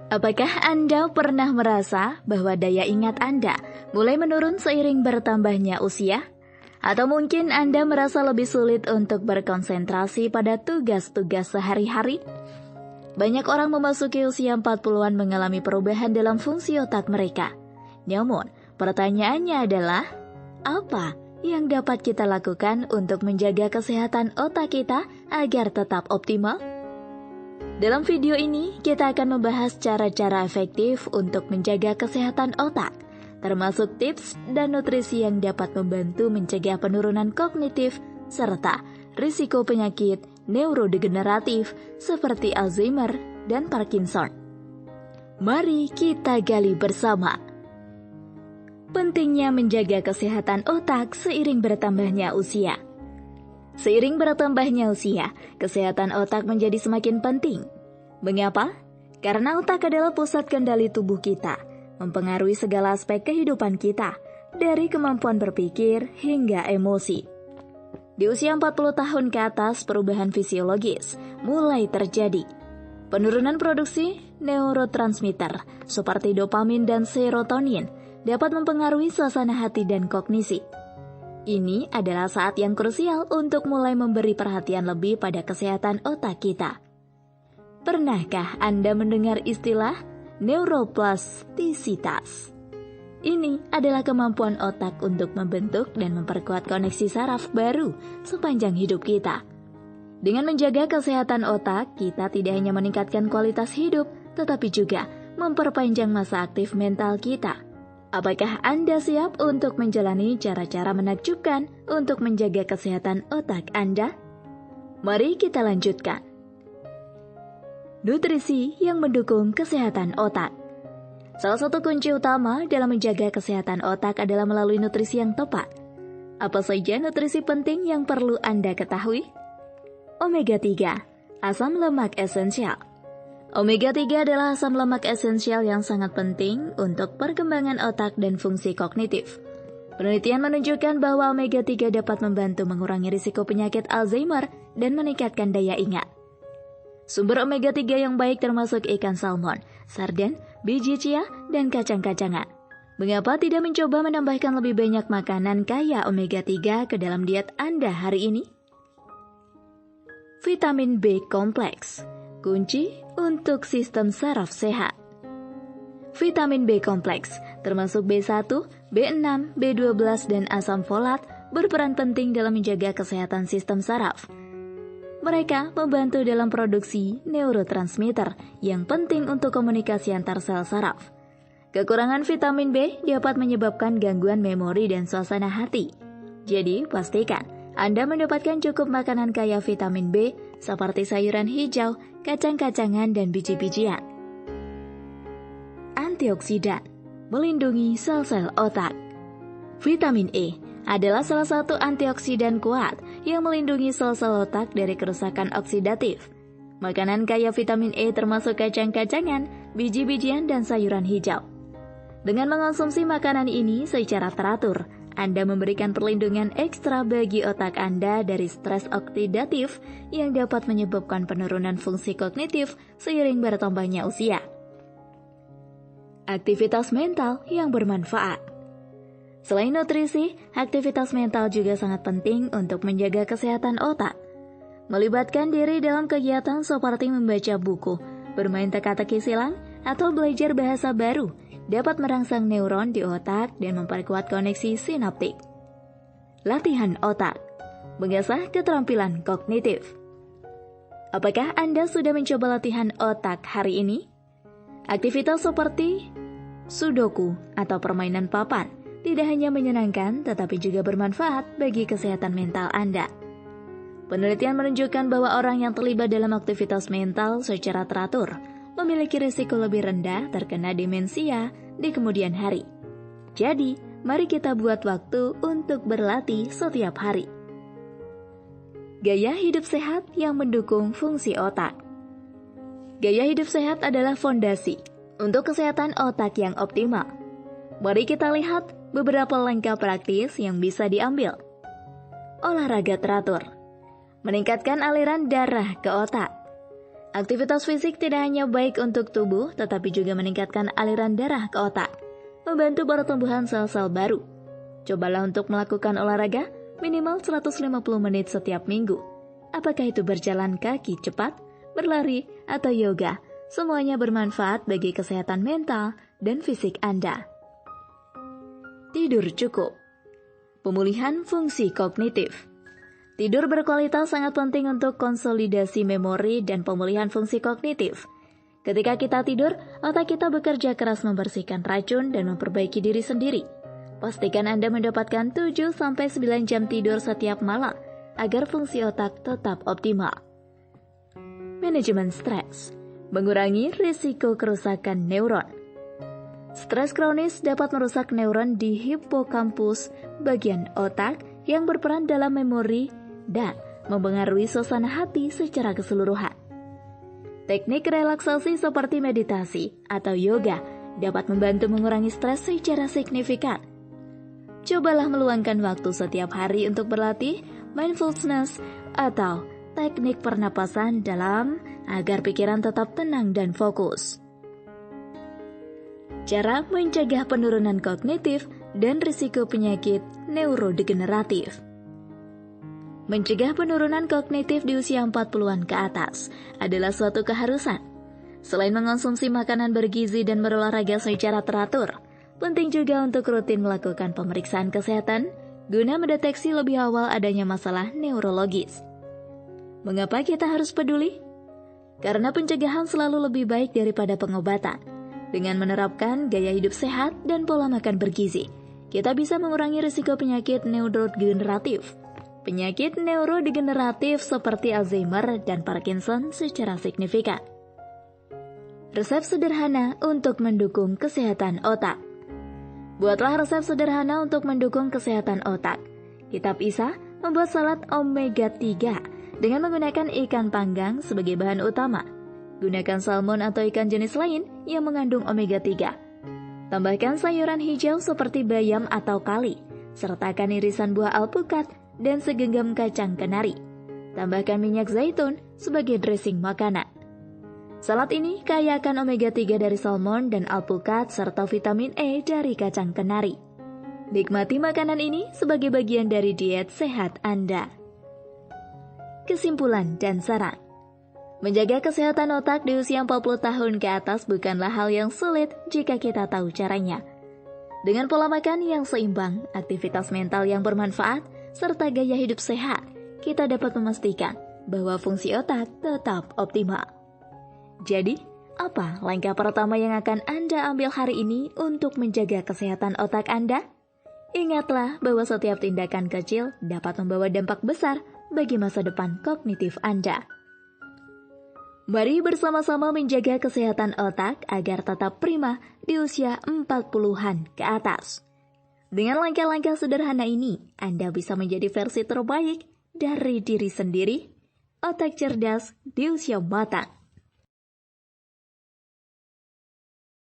Apakah Anda pernah merasa bahwa daya ingat Anda mulai menurun seiring bertambahnya usia? Atau mungkin Anda merasa lebih sulit untuk berkonsentrasi pada tugas-tugas sehari-hari? Banyak orang memasuki usia 40-an mengalami perubahan dalam fungsi otak mereka. Namun, pertanyaannya adalah, apa yang dapat kita lakukan untuk menjaga kesehatan otak kita agar tetap optimal? Dalam video ini, kita akan membahas cara-cara efektif untuk menjaga kesehatan otak, termasuk tips dan nutrisi yang dapat membantu mencegah penurunan kognitif, serta risiko penyakit neurodegeneratif seperti Alzheimer dan Parkinson. Mari kita gali bersama. Pentingnya menjaga kesehatan otak seiring bertambahnya usia. Seiring bertambahnya usia, kesehatan otak menjadi semakin penting. Mengapa? Karena otak adalah pusat kendali tubuh kita, mempengaruhi segala aspek kehidupan kita, dari kemampuan berpikir hingga emosi. Di usia 40 tahun ke atas, perubahan fisiologis mulai terjadi. Penurunan produksi neurotransmitter seperti dopamin dan serotonin dapat mempengaruhi suasana hati dan kognisi. Ini adalah saat yang krusial untuk mulai memberi perhatian lebih pada kesehatan otak kita. Pernahkah Anda mendengar istilah neuroplastisitas? Ini adalah kemampuan otak untuk membentuk dan memperkuat koneksi saraf baru sepanjang hidup kita. Dengan menjaga kesehatan otak, kita tidak hanya meningkatkan kualitas hidup, tetapi juga memperpanjang masa aktif mental kita. Apakah Anda siap untuk menjalani cara-cara menakjubkan untuk menjaga kesehatan otak Anda? Mari kita lanjutkan. Nutrisi yang mendukung kesehatan otak. Salah satu kunci utama dalam menjaga kesehatan otak adalah melalui nutrisi yang tepat. Apa saja nutrisi penting yang perlu Anda ketahui? Omega 3, asam lemak esensial. Omega 3 adalah asam lemak esensial yang sangat penting untuk perkembangan otak dan fungsi kognitif. Penelitian menunjukkan bahwa omega 3 dapat membantu mengurangi risiko penyakit Alzheimer dan meningkatkan daya ingat. Sumber omega 3 yang baik termasuk ikan salmon, sarden, biji chia, dan kacang-kacangan. Mengapa tidak mencoba menambahkan lebih banyak makanan kaya omega 3 ke dalam diet Anda hari ini? Vitamin B kompleks, kunci untuk sistem saraf sehat. Vitamin B kompleks, termasuk B1, B6, B12, dan asam folat, berperan penting dalam menjaga kesehatan sistem saraf. Mereka membantu dalam produksi neurotransmitter yang penting untuk komunikasi antar sel saraf. Kekurangan vitamin B dapat menyebabkan gangguan memori dan suasana hati. Jadi, pastikan Anda mendapatkan cukup makanan kaya vitamin B seperti sayuran hijau, kacang-kacangan, dan biji-bijian. Antioksidan, melindungi sel-sel otak. Vitamin E adalah salah satu antioksidan kuat yang melindungi sel-sel otak dari kerusakan oksidatif. Makanan kaya vitamin E termasuk kacang-kacangan, biji-bijian, dan sayuran hijau. Dengan mengonsumsi makanan ini secara teratur, Anda memberikan perlindungan ekstra bagi otak Anda dari stres oksidatif yang dapat menyebabkan penurunan fungsi kognitif seiring bertambahnya usia. Aktivitas mental yang bermanfaat. Selain nutrisi, aktivitas mental juga sangat penting untuk menjaga kesehatan otak. Melibatkan diri dalam kegiatan seperti membaca buku, bermain teka-teki silang, atau belajar bahasa baru dapat merangsang neuron di otak dan memperkuat koneksi sinaptik. Latihan otak, mengasah keterampilan kognitif. Apakah Anda sudah mencoba latihan otak hari ini? Aktivitas seperti sudoku atau permainan papan tidak hanya menyenangkan tetapi juga bermanfaat bagi kesehatan mental Anda. Penelitian menunjukkan bahwa orang yang terlibat dalam aktivitas mental secara teratur memiliki risiko lebih rendah terkena demensia di kemudian hari. Jadi, mari kita buat waktu untuk berlatih setiap hari. Gaya hidup sehat yang mendukung fungsi otak. Gaya hidup sehat adalah fondasi untuk kesehatan otak yang optimal. Mari kita lihat beberapa langkah praktis yang bisa diambil. Olahraga teratur, meningkatkan aliran darah ke otak. Aktivitas fisik tidak hanya baik untuk tubuh, tetapi juga meningkatkan aliran darah ke otak, membantu pertumbuhan sel-sel baru. Cobalah untuk melakukan olahraga minimal 150 menit setiap minggu. Apakah itu berjalan kaki cepat, berlari, atau yoga, semuanya bermanfaat bagi kesehatan mental dan fisik Anda. Tidur cukup. Pemulihan fungsi kognitif. Tidur berkualitas sangat penting untuk konsolidasi memori dan pemulihan fungsi kognitif. Ketika kita tidur, otak kita bekerja keras membersihkan racun dan memperbaiki diri sendiri. Pastikan Anda mendapatkan 7-9 jam tidur setiap malam agar fungsi otak tetap optimal. Manajemen stres. Mengurangi risiko kerusakan neuron. Stres kronis dapat merusak neuron di hipokampus, bagian otak yang berperan dalam memori dan mempengaruhi suasana hati secara keseluruhan. Teknik relaksasi seperti meditasi atau yoga dapat membantu mengurangi stres secara signifikan. Cobalah meluangkan waktu setiap hari untuk berlatih mindfulness atau teknik pernapasan dalam agar pikiran tetap tenang dan fokus. Cara mencegah penurunan kognitif dan risiko penyakit neurodegeneratif. Mencegah penurunan kognitif di usia 40-an ke atas adalah suatu keharusan. Selain mengonsumsi makanan bergizi dan berolahraga secara teratur, penting juga untuk rutin melakukan pemeriksaan kesehatan guna mendeteksi lebih awal adanya masalah neurologis. Mengapa kita harus peduli? Karena pencegahan selalu lebih baik daripada pengobatan. Dengan menerapkan gaya hidup sehat dan pola makan bergizi, kita bisa mengurangi risiko penyakit neurodegeneratif. Penyakit neurodegeneratif seperti Alzheimer dan Parkinson secara signifikan. Resep sederhana untuk mendukung kesehatan otak. Buatlah resep sederhana untuk mendukung kesehatan otak. Kitab Isa membuat salad omega 3 dengan menggunakan ikan panggang sebagai bahan utama. Gunakan salmon atau ikan jenis lain yang mengandung omega 3. Tambahkan sayuran hijau seperti bayam atau kali. Sertakan irisan buah alpukat dan segenggam kacang kenari. Tambahkan minyak zaitun sebagai dressing makanan. Salad ini kaya akan omega 3 dari salmon dan alpukat serta vitamin E dari kacang kenari. Nikmati makanan ini sebagai bagian dari diet sehat Anda. Kesimpulan dan saran. Menjaga kesehatan otak di usia 40 tahun ke atas bukanlah hal yang sulit jika kita tahu caranya. Dengan pola makan yang seimbang, aktivitas mental yang bermanfaat, serta gaya hidup sehat, kita dapat memastikan bahwa fungsi otak tetap optimal. Jadi, apa langkah pertama yang akan Anda ambil hari ini untuk menjaga kesehatan otak Anda? Ingatlah bahwa setiap tindakan kecil dapat membawa dampak besar bagi masa depan kognitif Anda. Mari bersama-sama menjaga kesehatan otak agar tetap prima di usia 40-an ke atas. Dengan langkah-langkah sederhana ini, Anda bisa menjadi versi terbaik dari diri sendiri, otak cerdas di usia matang.